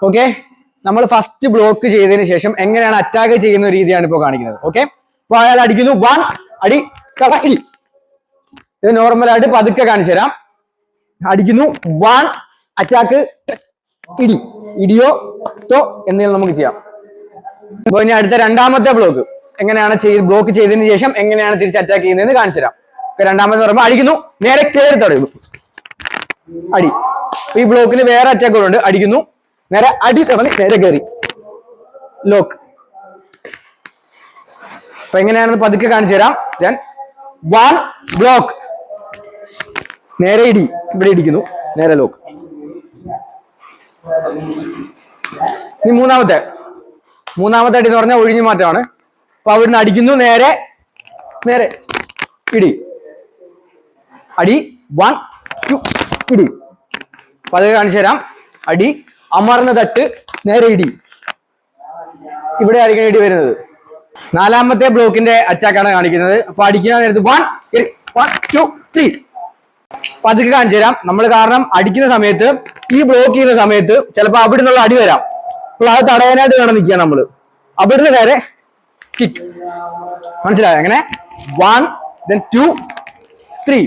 Okay, നമ്മൾ first block ചെയ്തതിന് ശേഷം എങ്ങനെയാണ് അറ്റാക്ക് ചെയ്യുന്ന രീതിയാണ് ഇപ്പോൾ കാണിക്കുന്നത്. ഓക്കെ, അപ്പൊ അയാൾ അടിക്കുന്നു, 1 അടി ഇടി. ഇത് നോർമലായിട്ട് പതുക്കെ കാണിച്ചു തരാം. അടിക്കുന്നു, 1 അറ്റാക്ക് ഇടി, ഇടിയോ തോ എന്തെങ്കിലും നമുക്ക് ചെയ്യാം. അപ്പൊ ഇനി അടുത്ത രണ്ടാമത്തെ ബ്ലോക്ക് എങ്ങനെയാണ് ബ്ലോക്ക് ചെയ്തതിന് ശേഷം എങ്ങനെയാണ് തിരിച്ച് അറ്റാക്ക് ചെയ്യുന്നതെന്ന് കാണിച്ചു തരാം. രണ്ടാമത്തെ പറയുമ്പോൾ അടിക്കുന്നു, നേരെ കയറി തടയുന്നു, അടി. ഈ ബ്ലോക്കിന് വേറെ അറ്റാക്കുകളുണ്ട്. അടിക്കുന്നു, നേരെ അടി തടഞ്ഞ് നേരെ കയറി ലോക്ക്. അപ്പൊ എങ്ങനെയാണെന്ന് പതുക്കെ കാണിച്ചു തരാം. 1 ബ്ലോക്ക്, നേരെ ഇടി, ഇവിടെ ഇടിക്കുന്നു, നേരെ ലോക്ക്. ഇനി മൂന്നാമത്തെ അടി എന്ന് പറഞ്ഞാൽ ഒഴിഞ്ഞു മാറ്റമാണ്. അപ്പൊ അവിടുന്ന് അടിക്കുന്നു, നേരെ നേരെ ഇടി, അടി, 1 2 ഇടി. അപ്പൊ അത് കാണിച്ചു തരാം. അടി, അമർന്ന തട്ട്, നേരെ ഇടി, ഇവിടെ ആയിരിക്കും ഇടി വരുന്നത്. നാലാമത്തെ ബ്ലോക്കിന്റെ അറ്റാക്കാണ് കാണിക്കുന്നത്. അപ്പൊ അടിക്കുന്ന നേരത്ത് 1 2 3 പതുക്കെ കാണിച്ചു തരാം. നമ്മൾ കാരണം അടിക്കുന്ന സമയത്ത്, ഈ ബ്ലോക്ക് ചെയ്യുന്ന സമയത്ത് ചിലപ്പോൾ അവിടെ നിന്നുള്ള അടി വരാം. അപ്പോൾ അത് തടയാനായിട്ട് വേണം നിൽക്കുക നമ്മൾ. അവിടുന്ന് നേരെ കിക്ക്. മനസ്സിലായോ? അങ്ങനെ 1 then 2 3